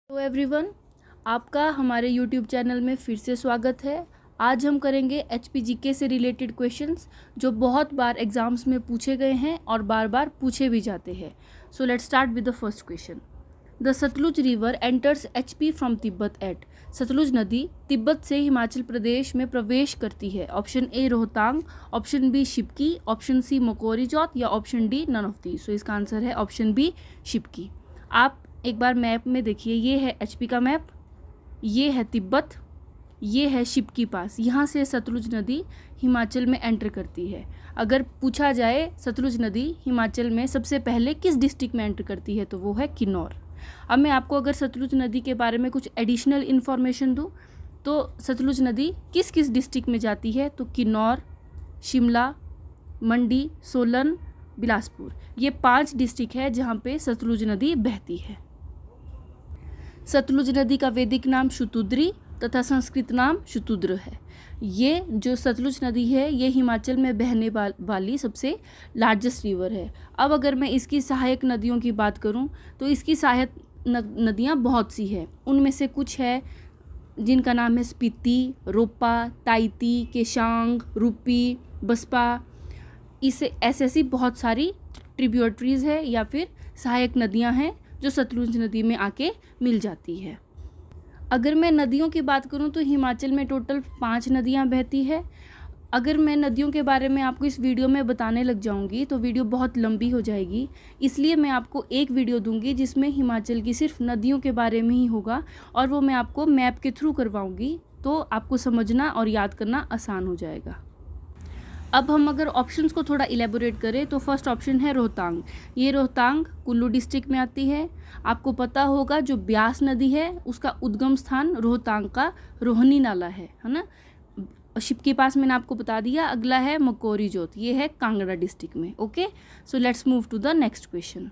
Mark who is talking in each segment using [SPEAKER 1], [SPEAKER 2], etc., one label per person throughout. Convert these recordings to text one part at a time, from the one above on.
[SPEAKER 1] Hello everyone, आपका हमारे YouTube channel में फिर से स्वागत है। आज हम करेंगे एचपीजीके से रिलेटेड क्वेश्चंस जो बहुत बार एग्जाम्स में पूछे गए हैं और बार बार पूछे भी जाते हैं। So let's start with the first question. The Sutlej river enters HP from Tibet at. Sutlej नदी तिब्बत से हिमाचल प्रदेश में प्रवेश करती है। Option A Rohtang, option B Shipki, option C Makori चौथ या option D none of the. So इसका आंसर है ऑप्शन बी शिपकी। आप एक बार मैप में देखिए, ये है एचपी का मैप, ये है तिब्बत, ये है शिपकी पास। यहाँ से सतलुज नदी हिमाचल में एंटर करती है। अगर पूछा जाए सतलुज नदी हिमाचल में सबसे पहले किस डिस्ट्रिक्ट में एंटर करती है तो वो है किन्नौर। अब मैं आपको अगर सतलुज नदी के बारे में कुछ एडिशनल इन्फॉर्मेशन दूँ तो सतलुज नदी किस किस डिस्ट्रिक्ट में जाती है तो किन्नौर, शिमला, मंडी, सोलन, बिलासपुर, ये 5 डिस्ट्रिक्ट है जहाँ पे सतलुज नदी बहती है। सतलुज नदी का वैदिक नाम शुतुद्री तथा संस्कृत नाम शुतुद्र है। ये जो सतलुज नदी है ये हिमाचल में बहने वाली सबसे लार्जेस्ट रिवर है। अब अगर मैं इसकी सहायक नदियों की बात करूं तो इसकी सहायक नदियां बहुत सी है। उनमें से कुछ है जिनका नाम है स्पीति, रोपा, ताइती, केशांग, रूपी, बसपा। इसे ऐसी बहुत सारी ट्रिब्यूटरीज है या फिर सहायक नदियां हैं जो सतलुज नदी में आके मिल जाती है। अगर मैं नदियों की बात करूं तो हिमाचल में टोटल 5 नदियां बहती है। अगर मैं नदियों के बारे में आपको इस वीडियो में बताने लग जाऊंगी तो वीडियो बहुत लंबी हो जाएगी, इसलिए मैं आपको एक वीडियो दूंगी जिसमें हिमाचल की सिर्फ नदियों के बारे में ही होगा और वो मैं आपको मैप के थ्रू करवाऊँगी, तो आपको समझना और याद करना आसान हो जाएगा। अब हम अगर ऑप्शंस को थोड़ा इलेबोरेट करें तो फर्स्ट ऑप्शन है रोहतांग। ये रोहतांग कुल्लू डिस्ट्रिक्ट में आती है। आपको पता होगा जो ब्यास नदी है उसका उद्गम स्थान रोहतांग का रोहनी नाला है ना। शिप के पास मैंने आपको बता दिया। अगला है मकोरी जोत, ये है कांगड़ा डिस्ट्रिक्ट में। Okay, so let's move to the next question.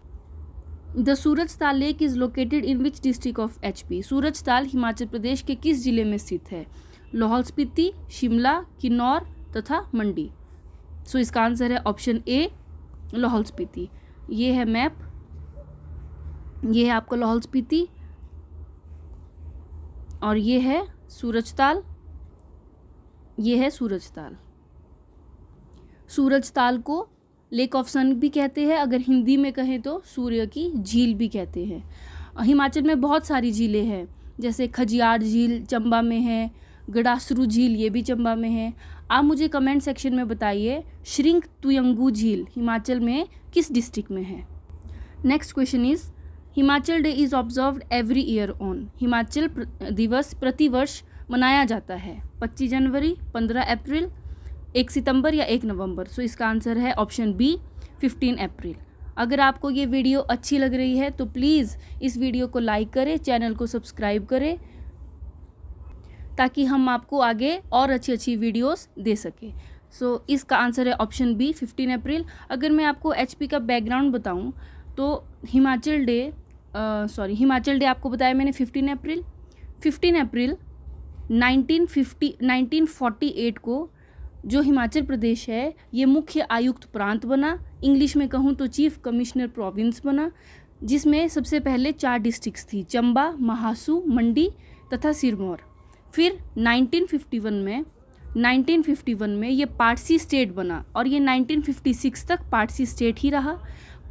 [SPEAKER 1] The Surajtal lake is located in which district of HP. Surajtal Himachal Pradesh के किस जिले में स्थित है? लाहौल स्पीति, शिमला, किन्नौर तथा मंडी। सो इसका आंसर है ऑप्शन ए लाहौल स्पीति। ये है मैप, ये है आपका लाहौल स्पीति और ये है सूरजताल, ये है सूरजताल। सूरजताल को लेक ऑफ सन भी कहते हैं, अगर हिंदी में कहें तो सूर्य की झील भी कहते हैं। हिमाचल में बहुत सारी झीलें हैं, जैसे खजियार झील चंबा में है, गडासरू झील ये भी चंबा में है। आप मुझे कमेंट सेक्शन में बताइए श्रिंक तुयंगू झील हिमाचल में किस डिस्ट्रिक्ट में है। Next question is Himachal day is observed every year on. Himachal दिवस प्रतिवर्ष मनाया जाता है 25 जनवरी, 15 अप्रैल, 1 सितंबर या 1 नवंबर। सो इसका आंसर है ऑप्शन बी 15 अप्रैल। अगर आपको ये वीडियो अच्छी लग रही है तो प्लीज़ इस वीडियो को लाइक करें, चैनल को सब्सक्राइब करें ताकि हम आपको आगे और अच्छी अच्छी वीडियोस दे सकें। सो इसका आंसर है ऑप्शन बी 15 अप्रैल। अगर मैं आपको एचपी का बैकग्राउंड बताऊं तो हिमाचल डे आपको बताया मैंने 15 अप्रैल। 15 अप्रैल 1948 को जो हिमाचल प्रदेश है ये मुख्य आयुक्त प्रांत बना, इंग्लिश में कहूँ तो चीफ कमिश्नर प्रोविंस बना, जिसमें सबसे पहले 4 डिस्ट्रिक्ट्स थी, चंबा, महासू, मंडी तथा सिरमौर। फिर 1951 में ये पार्ट सी स्टेट बना और ये 1956 तक पार्ट सी स्टेट ही रहा।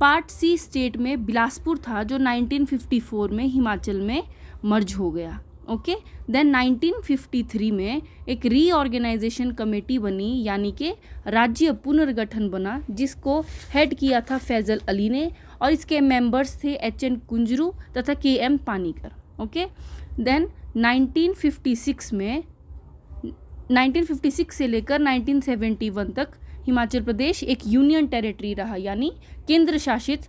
[SPEAKER 1] पार्ट सी स्टेट में बिलासपुर था जो 1954 में हिमाचल में मर्ज हो गया। ओके, देन 1953 में एक रीऑर्गेनाइजेशन कमेटी बनी, यानी कि राज्य पुनर्गठन बना, जिसको हेड किया था फैजल अली ने और इसके मेंबर्स थे एच.एन. कुंजरू तथा के.एम. पानीकर। ओके, देन 1956 से लेकर 1971 तक हिमाचल प्रदेश एक यूनियन टेरिटरी रहा, यानी केंद्र शासित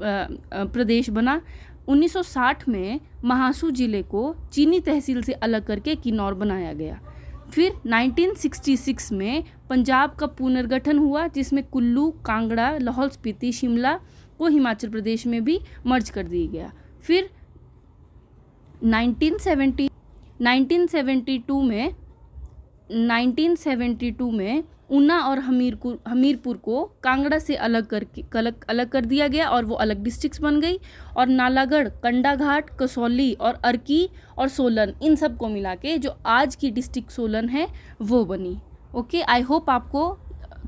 [SPEAKER 1] प्रदेश बना। 1960 में महासू जिले को चीनी तहसील से अलग करके किन्नौर बनाया गया। फिर 1966 में पंजाब का पुनर्गठन हुआ, जिसमें कुल्लू, कांगड़ा, लाहौल स्पीति, शिमला को हिमाचल प्रदेश में भी मर्ज कर दिया गया। फिर 1972 में ऊना और हमीरपुर को कांगड़ा से अलग कर दिया गया और वो अलग डिस्ट्रिक्ट्स बन गई। और नालागढ़, कंडाघाट, कसौली और अर्की और सोलन, इन सब को मिला के जो आज की डिस्ट्रिक्ट सोलन है वो बनी। ओके, आई होप आपको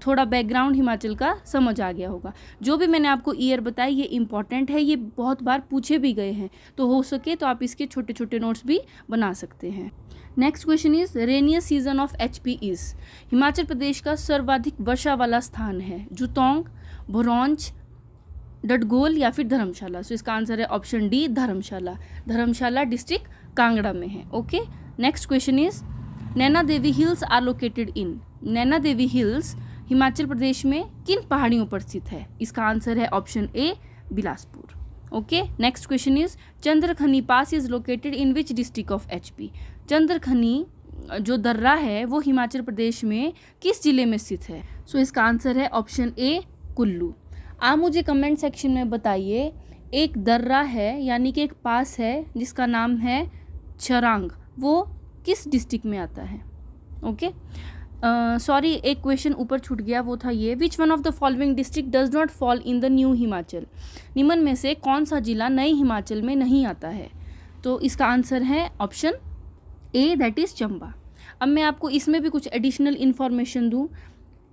[SPEAKER 1] थोड़ा बैकग्राउंड हिमाचल का समझ आ गया होगा। जो भी मैंने आपको ईयर बताई ये इंपॉर्टेंट है, ये बहुत बार पूछे भी गए हैं, तो हो सके तो आप इसके छोटे छोटे नोट्स भी बना सकते हैं। Next question is rainiest season of HP is. Himachal Pradesh का सर्वाधिक वर्षा वाला स्थान है जुतोंग, भरौंज, डडगोल या फिर धर्मशाला। सो इसका आंसर है option D, Dharamshala. Dharamshala district Kangra में है। Okay, next question is Naina Devi hills are located in. Naina Devi hills Himachal Pradesh में किन पहाड़ियों पर स्थित है? इसका आंसर है option A, Bilaspur. Okay, next question is Chandrakhani pass is located in which district of HP। Chandrakhani जो दर्रा है वो हिमाचल प्रदेश में किस जिले में स्थित है? सो इसका आंसर है ऑप्शन ए, कुल्लू। आप मुझे कमेंट सेक्शन में बताइए, एक दर्रा है यानी कि एक पास है जिसका नाम है छरांग, वो किस डिस्ट्रिक्ट में आता है? ओके, सॉरी, एक क्वेश्चन ऊपर छूट गया, वो था ये, which one of the following district does not fall in the new Himachal. निम्न में से कौन सा जिला नए हिमाचल में नहीं आता है? तो इसका आंसर है option A, that is Chamba. अब मैं आपको इसमें भी कुछ एडिशनल इन्फॉर्मेशन दूं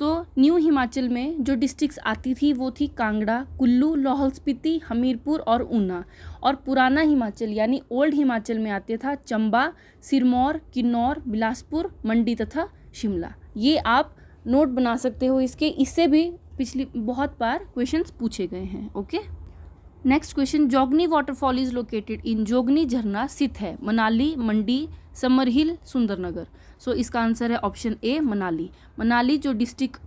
[SPEAKER 1] तो न्यू हिमाचल में जो डिस्ट्रिक्ट्स आती थी वो थी कांगड़ा, कुल्लू, लाहौल स्पीति, हमीरपुर और ऊना। और पुराना हिमाचल यानी ओल्ड हिमाचल में आते था चंबा, सिरमौर, किन्नौर, बिलासपुर, मंडी तथा शिमला। ये आप नोट बना सकते हो इसके, इससे भी पिछली बहुत बार क्वेश्चंस पूछे गए हैं। Okay, next question, Jogini waterfall is located in. Jogini झरना स्थित है Manali, Mandi, Summer Hill, Sundernagar. So इसका आंसर है ऑप्शन ए, मनाली। मनाली जो डिस्ट्रिक्ट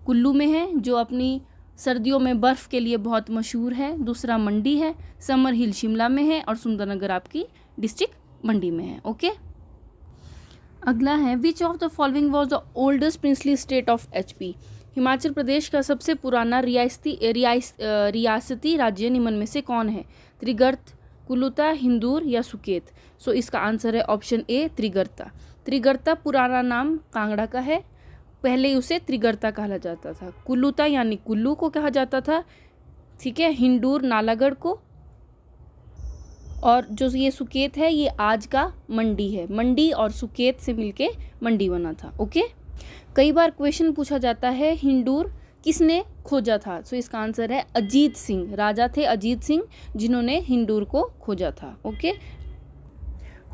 [SPEAKER 1] कुल्लू में है, जो अपनी सर्दियों में बर्फ़ के लिए बहुत मशहूर है। दूसरा मंडी है, समर हिल शिमला में है और सुंदरनगर आपकी डिस्ट्रिक्ट मंडी में है। ओके, अगला है which of the following was the oldest princely state of HP। Himachal Pradesh का सबसे पुराना रियासती राज्य निम्न में से कौन है? त्रिगर्त, कुलुता, हिंदूर या सुकेत। सो इसका आंसर है ऑप्शन ए, त्रिगर्ता। त्रिगर्ता पुराना नाम कांगड़ा का है, पहले उसे त्रिगर्ता कहा जाता था। कुलुता यानी कुल्लू को कहा जाता था, ठीक है, हिंदूर नालागढ़ को, और जो ये सुकेत है ये आज का मंडी है। मंडी और सुकेत से मिलके मंडी बना था। ओके, कई बार क्वेश्चन पूछा जाता है हिंदूर किसने खोजा था? सो इसका आंसर है अजीत सिंह। राजा थे अजीत सिंह जिन्होंने हिंदूर को खोजा था। Okay,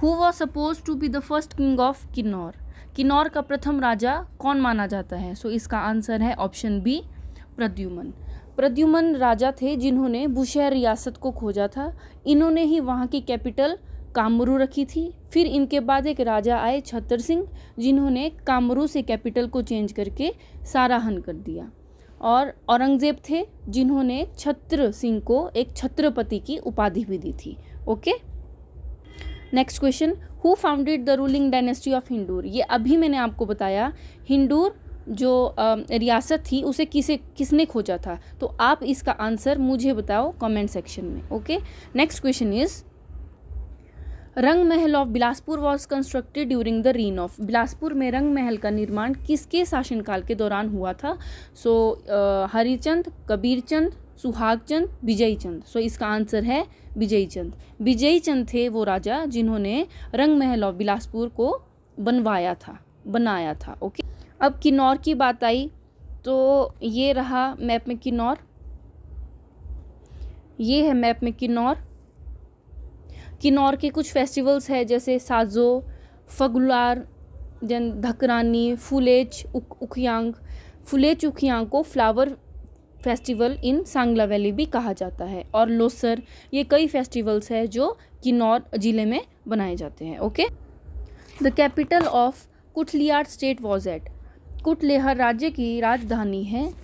[SPEAKER 1] who was suppose to be the first king of Kinnaur. Kinnaur का प्रथम राजा कौन माना जाता है? सो इसका आंसर है ऑप्शन बी, प्रद्युमन। प्रद्युमन राजा थे जिन्होंने बुशहर रियासत को खोजा था। इन्होंने ही वहाँ की कैपिटल कामरू रखी थी। फिर इनके बाद एक राजा आए छत्र सिंह, जिन्होंने कामरू से कैपिटल को चेंज करके साराहन कर दिया। और औरंगजेब थे जिन्होंने छत्र सिंह को एक छत्रपति की उपाधि भी दी थी। Okay, next question, who founded the ruling dynasty of Hindur. ये अभी मैंने आपको बताया, हिंदूर जो रियासत थी उसे किसने खोजा था? तो आप इसका आंसर मुझे बताओ कमेंट सेक्शन में। Okay, next question is Rang Mahal of Bilaspur was constructed during the reign of. Bilaspur में रंग महल का निर्माण किसके शासनकाल के दौरान हुआ था? सो हरिचंद, कबीरचंद, सुहागचंद, विजयचंद। सो इसका आंसर है विजयचंद। विजयचंद थे वो राजा जिन्होंने रंग महल ऑफ बिलासपुर को बनाया था। ओके, अब किन्नौर की बात आई तो ये रहा मैप में किन्नौर, ये है मैप में किन्नौर। किन्नौर के कुछ फेस्टिवल्स है जैसे साजो, फगुलार, जन धकरानी, फुलेच उखियांग। फुलेच उखियांग को flower festival in Sangla valley भी कहा जाता है। और लोसर, ये कई फेस्टिवल्स है जो किन्नौर जिले में बनाए जाते हैं। Okay, the capital of Kutlehar state was at. Kutlehar राज्य की राजधानी है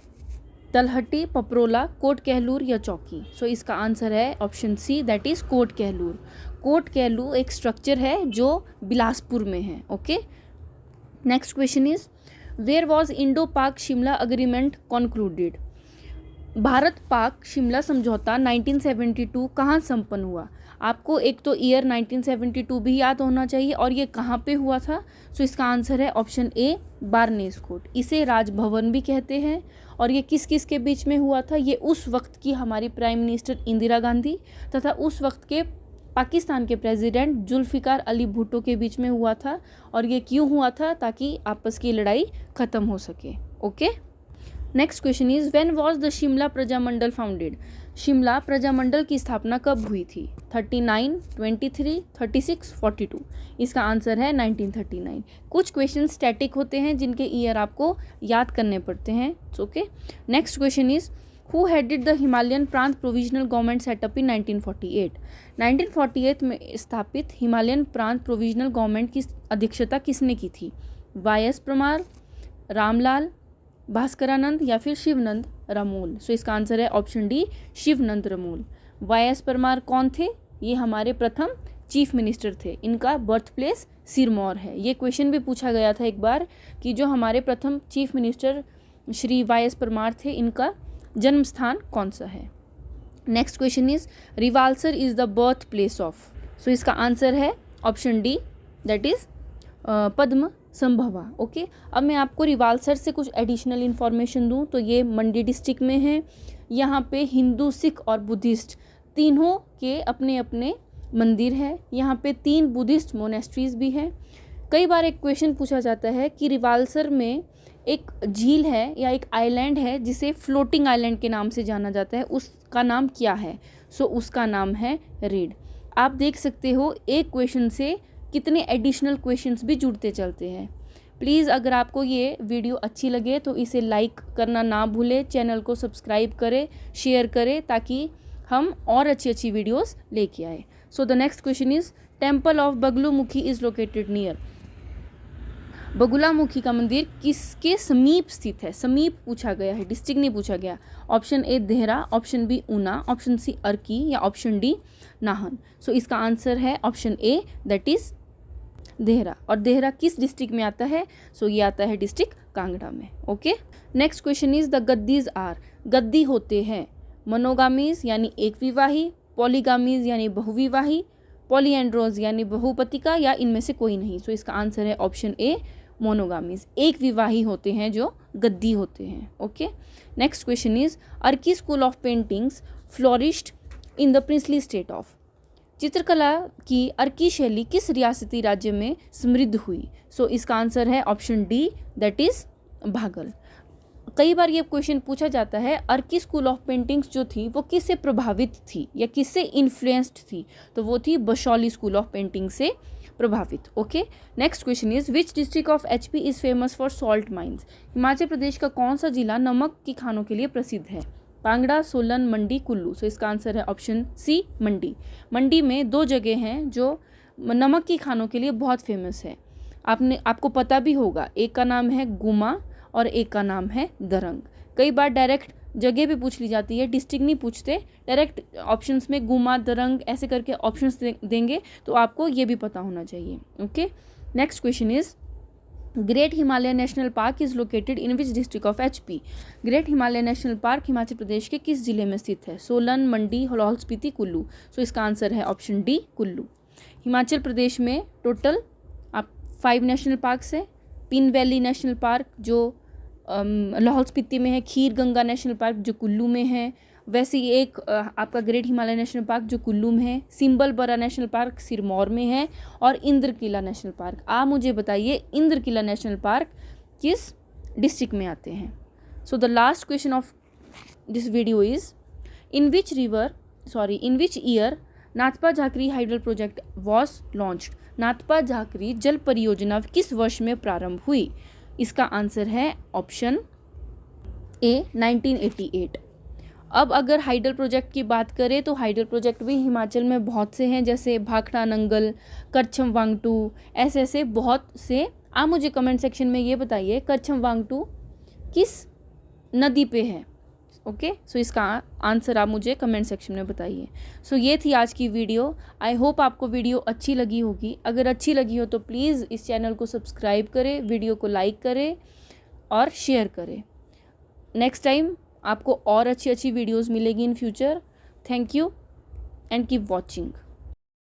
[SPEAKER 1] तलहटी, पपरोला, कोट कहलूर या चौकी। सो इसका आंसर है option C, that is Kot Kahlur. Kot Kahlur एक स्ट्रक्चर है जो बिलासपुर में है। Okay, next question is where was Indo Pak Shimla agreement concluded. Bharat Pak Shimla समझौता 1972 कहाँ संपन्न हुआ? आपको एक तो ईयर 1972 भी याद होना चाहिए और ये कहाँ पे हुआ था। सो इसका आंसर है ऑप्शन ए बार्नेस कोर्ट। इसे राजभवन भी कहते हैं। और ये किस किस के बीच में हुआ था, ये उस वक्त की हमारी प्राइम मिनिस्टर इंदिरा गांधी तथा उस वक्त के पाकिस्तान के प्रेसिडेंट जुल्फ़िकार अली भुट्टो के बीच में हुआ था। और ये क्यों हुआ था, ताकि आपस की लड़ाई ख़त्म हो सके। Okay, next question is when was the Shimla Prajamandal founded. Shimla Prajamandal की स्थापना कब हुई थी? 39, 23, 36, 42। इसका आंसर है 1939। कुछ क्वेश्चन स्टैटिक होते हैं जिनके ईयर आपको याद करने पड़ते हैं। Okay, next question is who headed the Himalayan प्रांत प्रोविजनल गवर्नमेंट सेटअप इन 1948। 1948 में स्थापित हिमालयन प्रांत प्रोविजनल गवर्नमेंट की अध्यक्षता किसने की थी? वाई.एस. परमार, रामलाल, भास्करानंद या फिर शिवनंद रमोल। सो इसका आंसर है ऑप्शन डी शिवनंद रमोल। वाई.एस. परमार कौन थे? ये हमारे प्रथम चीफ मिनिस्टर थे। इनका बर्थ प्लेस सिरमौर है। ये क्वेश्चन भी पूछा गया था एक बार कि जो हमारे प्रथम chief minister Shri Y S. Parmar थे, इनका जन्म स्थान कौन सा है? Next question is Rewalsar is the birth place of. So इसका आंसर है option D, that is Padma Sambhava. Okay, अब मैं आपको रिवाल्सर से कुछ एडिशनल इन्फॉर्मेशन दूं तो ये मंडी डिस्ट्रिक्ट में है। यहाँ पे हिंदू, सिख और बुद्धिस्ट तीनों के अपने अपने मंदिर है। यहाँ पे 3 बुद्धिस्ट मोनेस्ट्रीज भी हैं। कई बार एक क्वेश्चन पूछा जाता है कि रिवाल्सर में एक झील है या एक आइलैंड है जिसे फ्लोटिंग आइलैंड के नाम से जाना जाता है, उसका नाम क्या है? सो उसका नाम है रीड। आप देख सकते हो एक क्वेश्चन से कितने एडिशनल क्वेश्चंस भी जुड़ते चलते हैं। प्लीज़ अगर आपको ये वीडियो अच्छी लगे तो इसे लाइक करना ना भूलें, चैनल को सब्सक्राइब करें, शेयर करें, ताकि हम और अच्छी अच्छी वीडियोस लेके आए। So the next question is temple of Baglamukhi is located near. Baglamukhi का मंदिर किसके समीप स्थित है? समीप पूछा गया है, डिस्ट्रिक्ट नहीं पूछा गया। Option A Dehra, option B Una, option C Arki या ऑप्शन डी नाहन। सो इसका आंसर है option A, that is Dehra. और देहरा किस डिस्ट्रिक्ट में आता है? सो ये आता है डिस्ट्रिक्ट कांगड़ा में। Okay, next question is the Gaddis are. Gaddi होते हैं मनोगामीज यानी एक विवाही, पॉलीगामीज यानी बहुविवाही, पॉलीएंड्रोज यानी बहुपतिका, या इनमें से कोई नहीं। सो इसका आंसर है ऑप्शन ए मोनोगामीज। एक विवाही होते हैं जो गद्दी होते हैं। Okay, next question is Arki school of paintings flourished in the princely state of. चित्रकला की अर्की शैली किस रियासती राज्य में समृद्ध हुई? सो इसका आंसर है ऑप्शन डी, दैट इज भागल। कई बार ये क्वेश्चन पूछा जाता है अर्की स्कूल ऑफ पेंटिंग्स जो थी वो किससे प्रभावित थी या किससे इन्फ्लुएंस्ड थी? तो वो थी बशौली स्कूल ऑफ पेंटिंग से प्रभावित। Okay, next question is which district of HP is famous for salt mines. Himachal Pradesh का कौन सा जिला नमक की खानों के लिए प्रसिद्ध है? कांगड़ा, सोलन, मंडी, कुल्लू। सो इसका आंसर है ऑप्शन सी मंडी। मंडी में 2 जगह हैं जो नमक की खानों के लिए बहुत फेमस है। आपको पता भी होगा, एक का नाम है गुमा और एक का नाम है दरंग। कई बार डायरेक्ट जगह भी पूछ ली जाती है, डिस्ट्रिक्ट नहीं पूछते, डायरेक्ट ऑप्शंस में गुमा, दरंग ऐसे करके ऑप्शंस देंगे, तो आपको ये भी पता होना चाहिए। Okay, next question is Great Himalaya National Park is located in which district of HP. Great Himalaya National Park Himachal Pradesh के किस जिले में स्थित है? सोलन, मंडी, लाहौल स्पीति, कुल्लू। सो इसका आंसर है ऑप्शन डी कुल्लू। हिमाचल प्रदेश में टोटल 5 नेशनल पार्क्स है। पिन वैली नेशनल पार्क जो लाहौल स्पीति में है, खीर गंगा नेशनल पार्क जो कुल्लू में है, वैसे ही एक आपका ग्रेट हिमालय नेशनल पार्क जो कुल्लू में है, सिंबलबरा नेशनल पार्क सिरमौर में है, और इंद्र किला नेशनल पार्क। आप मुझे बताइए इंद्र किला नेशनल पार्क किस डिस्ट्रिक्ट में आते हैं? So the last question of this video is in which year Nathpa Jhakri hydel project was launched. Nathpa Jhakri जल परियोजना किस वर्ष में प्रारंभ हुई? इसका आंसर है ऑप्शन ए 1988। अब अगर हाइडल प्रोजेक्ट की बात करें तो हाइडल प्रोजेक्ट भी हिमाचल में बहुत से हैं, जैसे भाखड़ा नंगल, करछम वांगटू, ऐसे बहुत से। आप मुझे कमेंट सेक्शन में ये बताइए करछम वांगटू किस नदी पे है? ओके, सो इसका आंसर आप मुझे कमेंट सेक्शन में बताइए। सो ये थी आज की वीडियो। आई होप आपको वीडियो अच्छी लगी होगी। अगर अच्छी लगी हो तो प्लीज़ इस चैनल को सब्सक्राइब करें, वीडियो को लाइक करें और शेयर करें। नेक्स्ट टाइम आपको और अच्छी अच्छी वीडियोस मिलेगी in future. Thank you and keep watching.